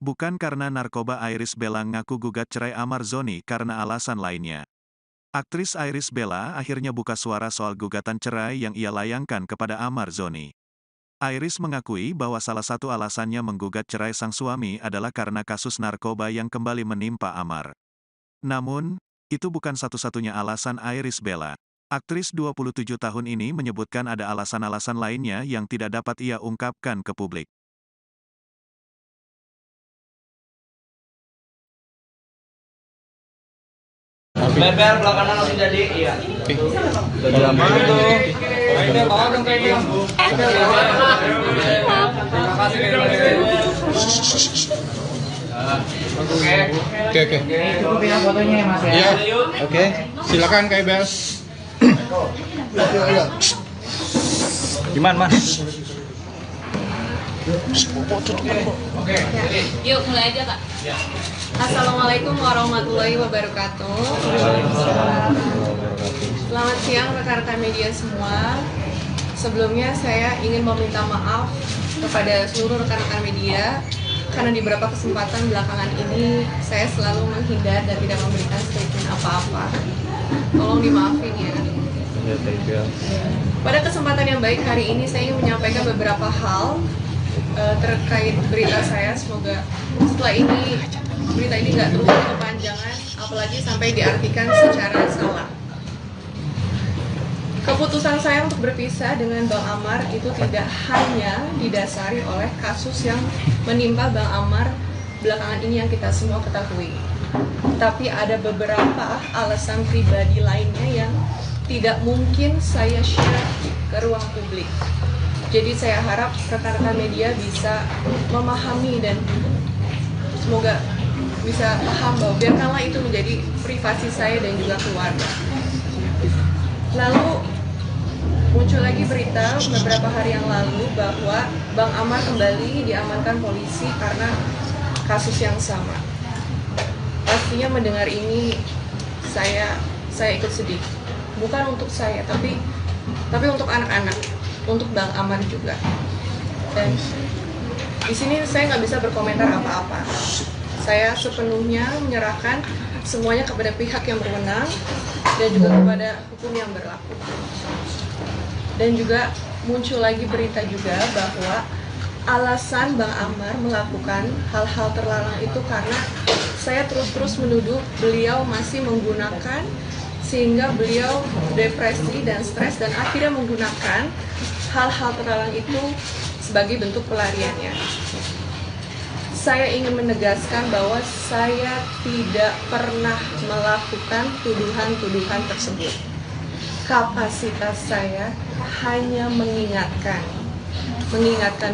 Bukan karena narkoba, Iris Bella ngaku gugat cerai Amar Zoni karena alasan lainnya. Aktris Iris Bella akhirnya buka suara soal gugatan cerai yang ia layangkan kepada Amar Zoni. Iris mengakui bahwa salah satu alasannya menggugat cerai sang suami adalah karena kasus narkoba yang kembali menimpa Amar. Namun, itu bukan satu-satunya alasan Iris Bella. Aktris 27 tahun ini menyebutkan ada alasan-alasan lainnya yang tidak dapat ia ungkapkan ke publik. Lebar belakangan langsung jadi, iya. Jadi lama itu. Kayak bawa dong kayaknya. Terima kasih. Oke. Cukupin fotonya ya Mas ya. Iya. Oke. Silakan Kak Ibel. Gimana Mas? Oke. Yuk mulai aja Kak. Assalamualaikum warahmatullahi wabarakatuh. Selamat siang rekan-rekan media semua. Sebelumnya saya ingin meminta maaf kepada seluruh rekan-rekan media karena di beberapa kesempatan belakangan ini saya selalu menghindar dan tidak memberikan statement apa-apa. Tolong dimaafin ya. Pada kesempatan yang baik hari ini saya ingin menyampaikan beberapa hal terkait berita saya. Semoga setelah ini berita ini nggak terlalu kepanjangan, apalagi sampai diartikan secara salah. Keputusan saya untuk berpisah dengan Bang Amar itu tidak hanya didasari oleh kasus yang menimpa Bang Amar belakangan ini yang kita semua ketahui, tapi ada beberapa alasan pribadi lainnya yang tidak mungkin saya share ke ruang publik. Jadi saya harap rekan-rekan media bisa memahami dan semoga bisa paham bahwa biarkanlah itu menjadi privasi saya dan juga keluarga. Lalu muncul lagi berita beberapa hari yang lalu bahwa Bang Amar kembali diamankan polisi karena kasus yang sama. Pastinya mendengar ini saya ikut sedih. Bukan untuk saya, tapi untuk anak-anak, untuk Bang Amar juga. Dan di sini saya nggak bisa berkomentar apa-apa. Saya sepenuhnya menyerahkan semuanya kepada pihak yang berwenang dan juga kepada hukum yang berlaku. Dan juga muncul lagi berita juga bahwa alasan Bang Amar melakukan hal-hal terlarang itu karena saya terus-terus menuduh beliau masih menggunakan, sehingga beliau depresi dan stres dan akhirnya menggunakan hal-hal terlarang itu sebagai bentuk pelariannya. Saya ingin menegaskan bahwa saya tidak pernah melakukan tuduhan-tuduhan tersebut. Kapasitas saya hanya mengingatkan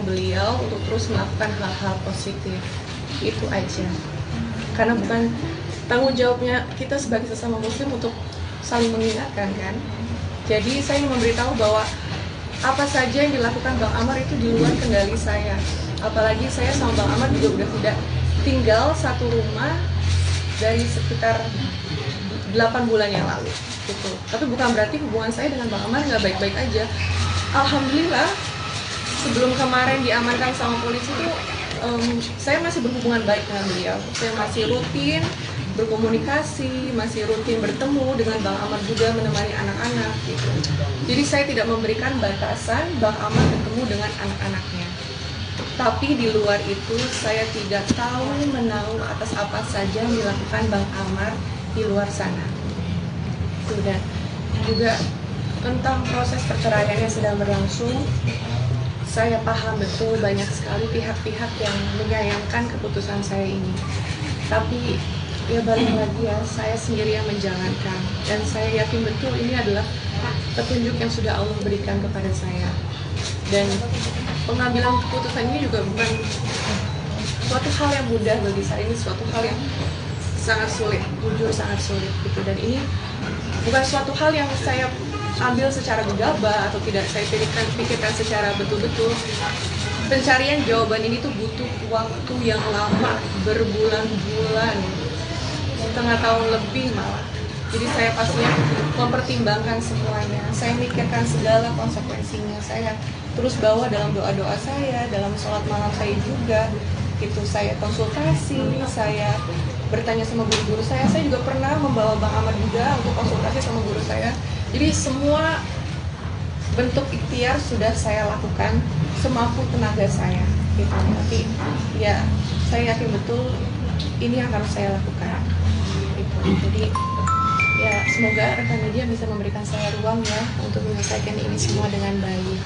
beliau untuk terus melakukan hal-hal positif. Itu aja. Karena bukan tanggung jawabnya kita sebagai sesama muslim untuk saling mengingatkan kan. Jadi saya ingin memberitahu bahwa apa saja yang dilakukan Bang Amar itu di luar kendali saya. Apalagi saya sama Bang Amar juga udah tidak tinggal satu rumah dari sekitar 8 bulan yang lalu gitu. Tapi bukan berarti hubungan saya dengan Bang Amar nggak baik-baik aja. Alhamdulillah sebelum kemarin diamankan sama polisi itu saya masih berhubungan baik dengan beliau. Saya masih rutin berkomunikasi, masih rutin bertemu dengan Bang Amar juga menemani anak-anak gitu. Jadi saya tidak memberikan batasan Bang Amar bertemu dengan anak-anaknya. Tapi di luar itu saya tidak tahu menahu atas apa saja yang dilakukan Bang Amar di luar sana. Dan juga tentang proses perceraian yang sedang berlangsung, saya paham betul banyak sekali pihak-pihak yang menyayangkan keputusan saya ini. Tapi ya balik lagi ya, saya sendiri yang menjalankan. Dan saya yakin betul ini adalah petunjuk yang sudah Allah berikan kepada saya. Dan pengambilan keputusan ini juga bukan suatu hal yang mudah bagi saya, ini suatu hal yang sangat sulit, jujur sangat sulit gitu. Dan ini bukan suatu hal yang saya ambil secara gegabah atau tidak saya pikirkan secara betul-betul. Pencarian jawaban ini tuh butuh waktu yang lama, berbulan-bulan, setengah tahun lebih malah. Jadi saya pastinya mempertimbangkan semuanya, saya mikirkan segala konsekuensinya, saya terus bawa dalam doa-doa saya, dalam sholat malam saya juga. itu saya konsultasi, saya bertanya sama guru-guru saya juga pernah membawa Bang Amar juga untuk konsultasi sama guru saya. Jadi semua bentuk ikhtiar sudah saya lakukan semampu tenaga saya gitu. Tapi ya saya yakin betul ini yang harus saya lakukan gitu. Jadi ya semoga rekan media bisa memberikan saya ruang ya untuk menyelesaikan ini semua dengan baik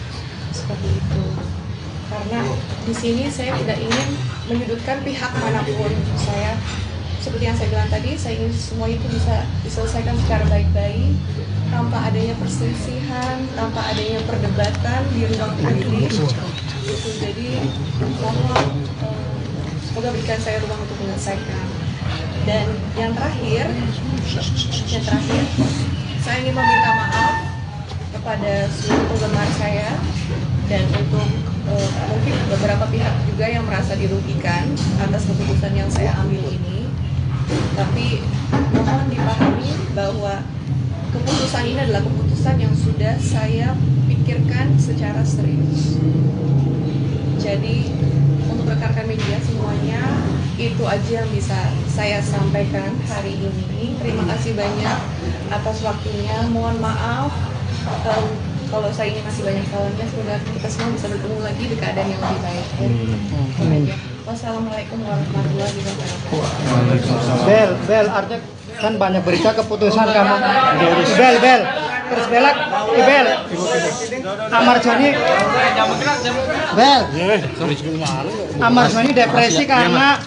seperti itu. Karena di sini saya tidak ingin menyudutkan pihak manapun. Saya seperti yang saya bilang tadi, saya ingin semua itu bisa diselesaikan secara baik-baik, tanpa adanya perselisihan, tanpa adanya perdebatan di ruang publik. Gitu. Jadi mohon semoga berikan saya ruang untuk menyelesaikan. Dan yang terakhir, saya ingin meminta maaf kepada seluruh penggemar saya dan untuk mungkin beberapa pihak juga yang merasa dirugikan atas keputusan yang saya ambil ini. Tapi mohon dipahami bahwa keputusan ini adalah keputusan yang sudah saya pikirkan secara serius. Jadi untuk rekan-rekan media semuanya, itu aja yang bisa saya sampaikan hari ini. Terima kasih banyak atas waktunya. Mohon maaf kalau saya ini masih banyak salahnya. Semoga kita semua bisa bertemu lagi di keadaan yang lebih baik. Wassalamualaikum warahmatullahi wabarakatuh. Bel, artinya kan banyak berita keputusan kamu. Bel, terus belak, Bel. Amar Joni, Bel. Amar Joni depresi karena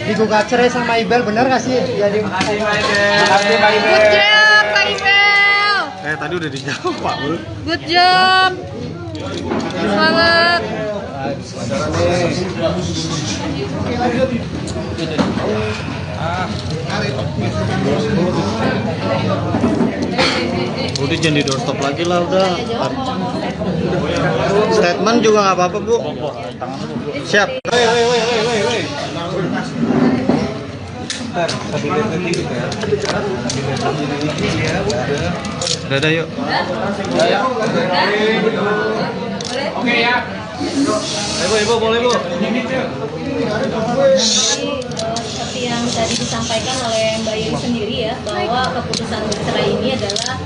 digugat cerai sama Ibel, bener nggak sih? Jadi. Good job, Kak Ibel. Tadi udah dijawab, Pak. Good job. Semangat. Udah jangan di doorstop lagi lah udah. Statement juga nggak apa-apa Bu. Siap. Udah yuk. Oke ya. Ibu boleh Bu. Seperti yang tadi disampaikan oleh Mbak Yuri sendiri ya, bahwa keputusan bercerai ini adalah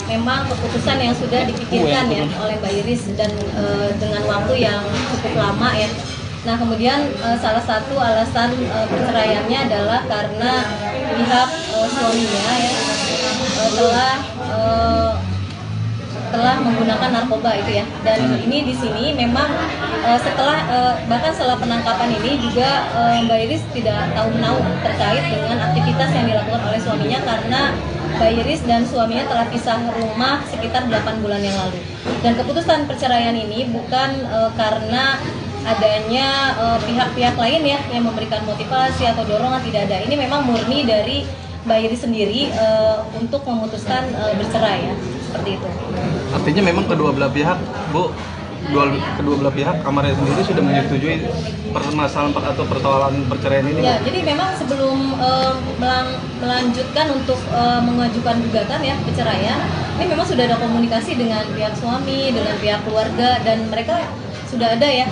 memang keputusan yang sudah dipikirkan ya oleh Mbak Iris dan dengan waktu yang cukup lama ya. Nah kemudian salah satu alasan perceraiannya adalah karena pihak suaminya ya telah menggunakan narkoba itu ya, dan ini di sini memang bahkan setelah penangkapan ini juga Mbak Iris tidak tahu menahu terkait dengan aktivitas yang dilakukan oleh suaminya karena Mbak Iris dan suaminya telah pisah rumah sekitar 8 bulan yang lalu. Dan keputusan perceraian ini bukan karena adanya pihak-pihak lain ya yang memberikan motivasi atau dorongan, tidak ada. Ini memang murni dari Mbak Iris sendiri untuk memutuskan bercerai ya, seperti itu. Artinya memang kedua belah pihak, Bu, kedua belah pihak kamarnya sendiri sudah menyetujui permasalahan atau persoalan perceraian ini. Ya, jadi memang sebelum melanjutkan untuk mengajukan gugatan ya perceraian, ini memang sudah ada komunikasi dengan pihak suami, dengan pihak keluarga, dan mereka sudah ada ya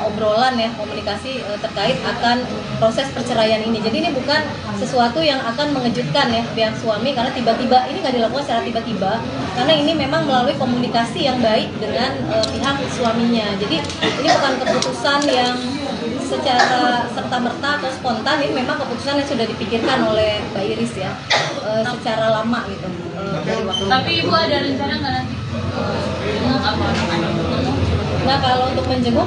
obrolan ya, komunikasi terkait akan proses perceraian ini. Jadi ini bukan sesuatu yang akan mengejutkan ya pihak suami, karena tiba-tiba ini nggak dilakukan secara tiba-tiba, karena ini memang melalui komunikasi yang baik dengan pihak suaminya. Jadi ini bukan keputusan yang secara serta-merta atau spontan, ini memang keputusan yang sudah dipikirkan oleh Mbak Iris ya secara lama gitu dari waktu. Tapi Ibu ada rencana nggak nanti? Nah kalau untuk menjenguk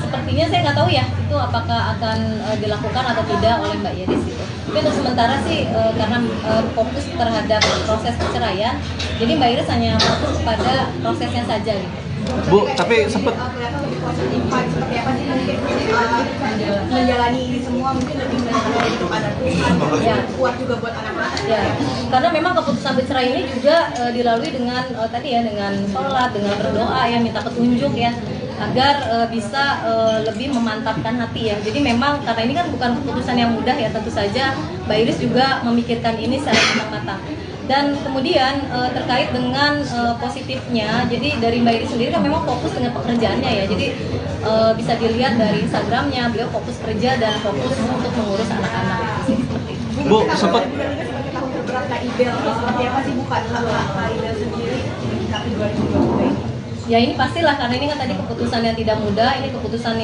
sepertinya saya nggak tahu ya itu apakah akan dilakukan atau tidak oleh Mbak Iris gitu. Tapi untuk sementara sih karena fokus terhadap proses perceraian, jadi Mbak Iris hanya fokus kepada prosesnya saja gitu. Bu, tapi sempat Seperti apa sih mungkin menjalani ini semua, mungkin lebih menjadi kepada Tuhan, Ya. kuat juga buat anak-anak. Ya, karena memang keputusan bercerai ini juga dilalui dengan tadi ya, dengan sholat, dengan berdoa ya, minta petunjuk ya, agar bisa lebih memantapkan hati ya. Jadi memang karena ini kan bukan keputusan yang mudah ya, tentu saja Mbak Iris juga memikirkan ini secara matang-matang. Dan kemudian terkait dengan positifnya, jadi dari Mbak Iris sendiri kan memang fokus dengan pekerjaannya ya. Jadi bisa dilihat dari Instagramnya, beliau fokus kerja dan fokus untuk mengurus anak-anak. Seperti itu. Bu, sempat Ya ini pastilah, karena ini kan tadi keputusan yang tidak mudah, ini keputusan